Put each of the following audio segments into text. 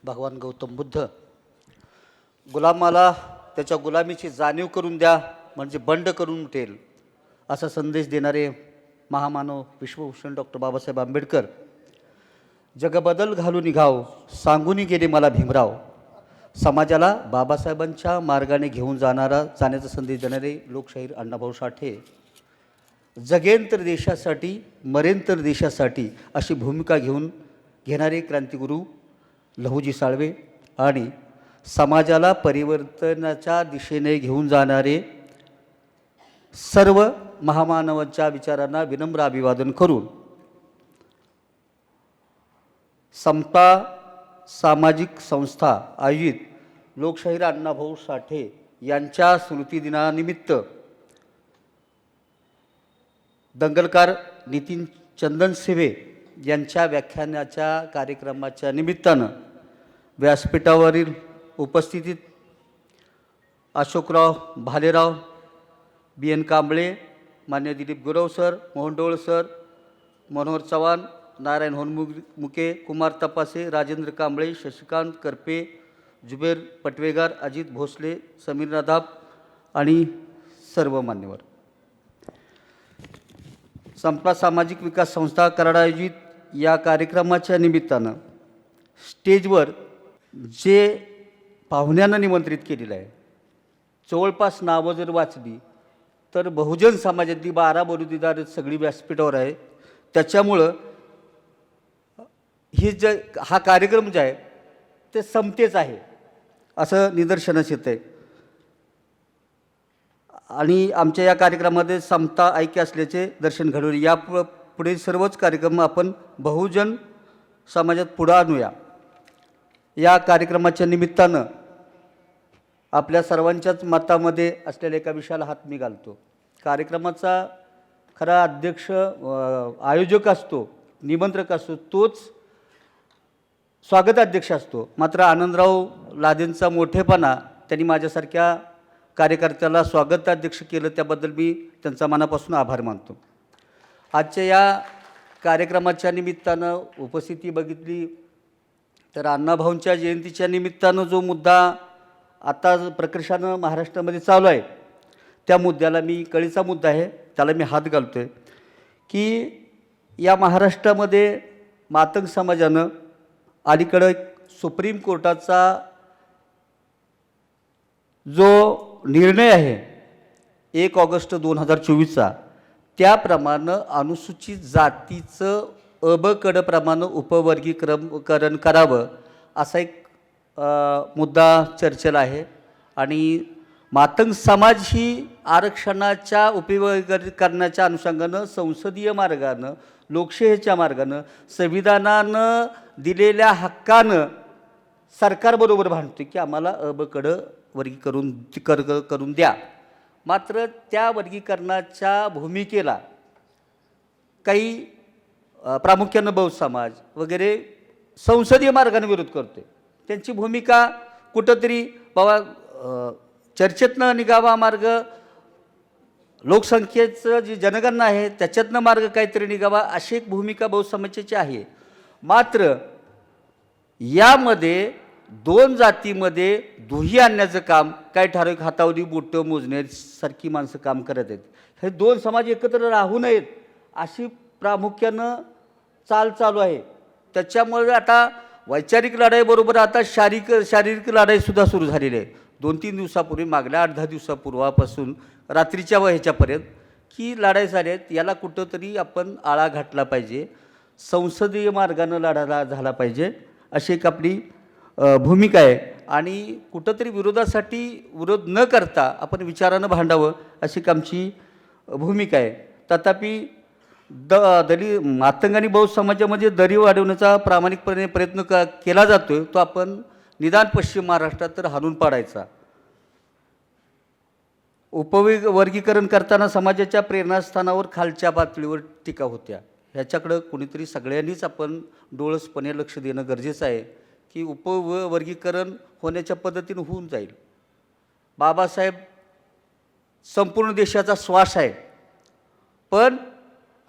भगवान गौतम बुद्ध गुलामाला त्याच्या गुलामीची जाणीव करून द्या म्हणजे बंड करून उठेल असा संदेश देणारे महामानव विश्वभूषण डॉक्टर बाबासाहेब आंबेडकर जगबदल घालून निघाव सांगून गेले मला भीमराव समाजाला बाबासाहेबांच्या मार्गाने घेऊन जाण्याचा संदेश देणारे लोकशाहीर अण्णाभाऊ साठे जगेन तर देशासाठी मरेन तर देशासाठी अशी भूमिका घेणारे क्रांतिगुरू लहुजी साळवे आणि समाजाला परिवर्तनाच्या दिशेने घेऊन जाणारे सर्व महामानवांच्या विचारांना विनम्र अभिवादन करून समता सामाजिक संस्था आयोजित लोकशाहीर अण्णाभाऊ साठे यांच्या स्मृतिदिनानिमित्त दंगलकार नितीन चंदनसेवे यांच्या व्याख्यानाच्या कार्यक्रमाच्या निमित्तानं व्यासपीठावरील उपस्थितीत अशोकराव भालेराव बी एन कांबळे मान्य दिलीप गुरव सर मोहन डोळ सर मनोहर चव्हाण नारायण होनमुके कुमार तपासे राजेंद्र कांबळे शशिकांत करपे जुबेर पटवेगार अजित भोसले समीर नदाब आणि सर्व मान्यवर समता सामाजिक विकास संस्था कराड आयोजित या कार्यक्रमाच्या निमित्तानं स्टेजवर जे पाहुण्यांना निमंत्रित केलेलं आहे जवळपास नावं जर वाचली तर बहुजन समाजातली 12 बलुतेदार सगळी व्यासपीठावर आहे. त्याच्यामुळं हा कार्यक्रम जे आहे ते समतेच आहे असं निदर्शनास येतं आहे. आणि आमच्या या कार्यक्रमामध्ये समता ऐक्य असल्याचे दर्शन घडवले. या पुढे सर्वच कार्यक्रम आपण बहुजन समाजात पुढे आणूया. या कार्यक्रमाच्या निमित्तानं आपल्या सर्वांच्याच मतामध्ये असलेल्या एका विषयाला हात मी घालतो. कार्यक्रमाचा खरा अध्यक्ष आयोजक असतो, निमंत्रक असतो, तोच स्वागताध्यक्ष असतो. मात्र आनंदराव लादेंचा मोठेपणा त्यांनी माझ्यासारख्या कार्यकर्त्याला स्वागताध्यक्ष केलं त्याबद्दल मी त्यांचा मनापासून आभार मानतो. आजच्या या कार्यक्रमाच्या निमित्तानं उपस्थिती बघितली तर अण्णाभाऊंच्या जयंतीच्या निमित्तानं जो मुद्दा आता प्रकर्षानं महाराष्ट्रामध्ये चालू आहे त्या मुद्द्याला मी कळीचा मुद्दा आहे त्याला मी हात घालतो आहे की या महाराष्ट्रामध्ये मातंग समाजानं अलीकडं सुप्रीम कोर्टाचा जो निर्णय आहे 1 ऑगस्ट 2024चा त्याप्रमाणे अनुसूचित जातीचं अ ब कडं प्रमाणे उपवर्गीकरण करावं असा एक मुद्दा चर्चेला आहे. आणि मातंग समाज ही आरक्षणाच्या उपवर्गीकरणाच्या अनुषंगानं संसदीय मार्गानं लोकशाहीच्या मार्गानं संविधानानं दिलेल्या हक्कानं सरकारबरोबर भांडतो की आम्हाला अ ब कडं करून द्या. मात्र त्या वर्गीकरणाच्या भूमिकेला काही प्रामुख्यानं बौद्ध समाज वगैरे संसदीय मार्गाने विरोध करते. त्यांची भूमिका कुठंतरी बाबा चर्चेतनं निघावा मार्ग, लोकसंख्येचं जी जनगणना आहे त्याच्यातनं मार्ग काहीतरी निघावा अशी एक भूमिका बौद्ध समाजाची आहे. मात्र यामध्ये 2 जातीमध्ये दुही आणण्याचं काम काही ठराविक हातावरी बोटं मोजण्यासारखी माणसं काम करत आहेत. हे 2 समाज एकत्र राहू नयेत अशी प्रामुख्यानं चालू आहे. त्याच्यामुळे आता वैचारिक लढाईबरोबर आता शारीरिक लढाईसुद्धा सुरू झालेली आहे. 2-3 दिवसापूर्वी मागल्या 8-10 दिवसापूर्वापासून रात्रीच्या ह्याच्यापर्यंत की लढाई झाली आहेत. याला कुठंतरी आपण आळा घातला पाहिजे, संसदीय मार्गानं लढा झाला पाहिजे अशी एक आपली भूमिका आहे. आणि कुठंतरी विरोध न करता आपण विचारानं भांडावं अशी आमची भूमिका आहे. तथापि मातंग आणि बौद्ध समाजामध्ये दरी वाढवण्याचा प्रामाणिकपणे प्रयत्न केला जातो आहे. तो आपण निदान पश्चिम महाराष्ट्रात तर हाणून पाडायचा. उपवर्गीकरण करताना समाजाच्या प्रेरणास्थानावर खालच्या पातळीवर टीका होत्या. ह्याच्याकडं कोणीतरी सगळ्यांनीच आपण डोळसपणे लक्ष देणं गरजेचं आहे की उपवर्गीकरण होण्याच्या पद्धतीनं होऊन जाईल. बाबासाहेब संपूर्ण देशाचा श्वास आहे, पण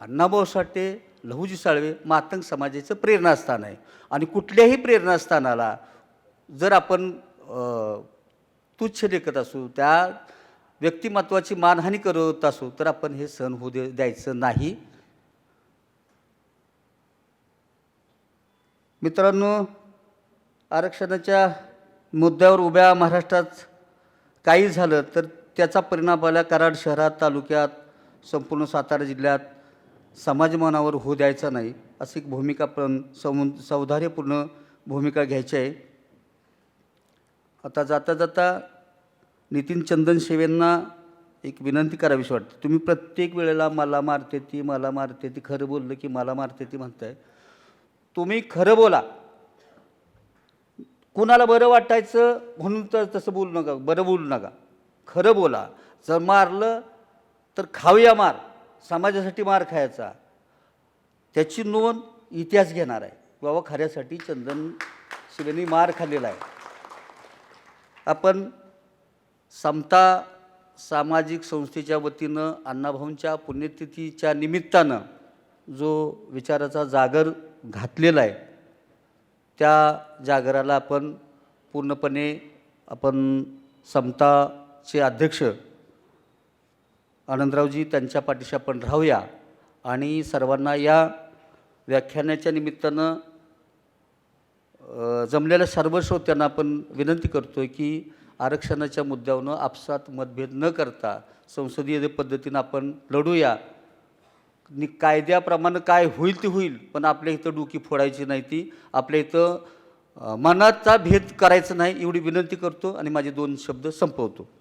अण्णाभाऊ साठे लहुजी साळवे मातंग समाजाचं प्रेरणास्थान आहे. आणि कुठल्याही प्रेरणास्थानाला जर आपण तुच्छ लेखत असू, त्या व्यक्तिमत्वाची मानहानी करत असू, तर आपण हे सहन होऊ द्यायचं नाही. मित्रांनो, आरक्षणाच्या मुद्द्यावर उभ्या महाराष्ट्रात काही झालं तर त्याचा परिणाम आपल्या कराड शहरात, तालुक्यात, संपूर्ण सातारा जिल्ह्यात समाजमनावर होऊ द्यायचा नाही, अशी एक भूमिका पण सौधार्यपूर्ण भूमिका घ्यायची आहे. आता जाता जाता नितीन चंदनशिवेंना एक विनंती करावीशी वाटते. तुम्ही प्रत्येक वेळेला मला मारते ती खरं बोललं की मला मारते ती म्हणताय. तुम्ही खरं बोला. कुणाला बरं वाटायचं म्हणून तर तसं बोलू नका, बरं बोलू नका, खरं बोला. जर मारलं तर खाऊया मार, समाजासाठी मार खायचा, त्याची नोंद इतिहास घेणार आहे. बाबा खऱ्यासाठी चंदनशिवेंनी मार खाल्लेला आहे. आपण समता सामाजिक संस्थेच्या वतीनं अण्णाभाऊंच्या पुण्यतिथीच्या निमित्तानं जो विचाराचा जागर घातलेला आहे, त्या जागराला आपण पूर्णपणे आपण समताचे अध्यक्ष आनंदरावजी त्यांच्या पाठीशी आपण राहूया आणि सर्वांना या व्याख्यानाच्या निमित्तानं जमलेल्या सर्व श्रोत्यांना आपण विनंती करतो की आरक्षणाच्या मुद्द्यावरून आपसात मतभेद न करता संसदीय पद्धतीनं आपण लढूया. कायद्याप्रमाणे काय होईल ते होईल, पण आपल्या इथं डोकी फोडायची नाही, ती आपल्या इथं मनाचा भेद करायचा नाही, एवढी विनंती करतो आणि माझे 2 शब्द संपवतो.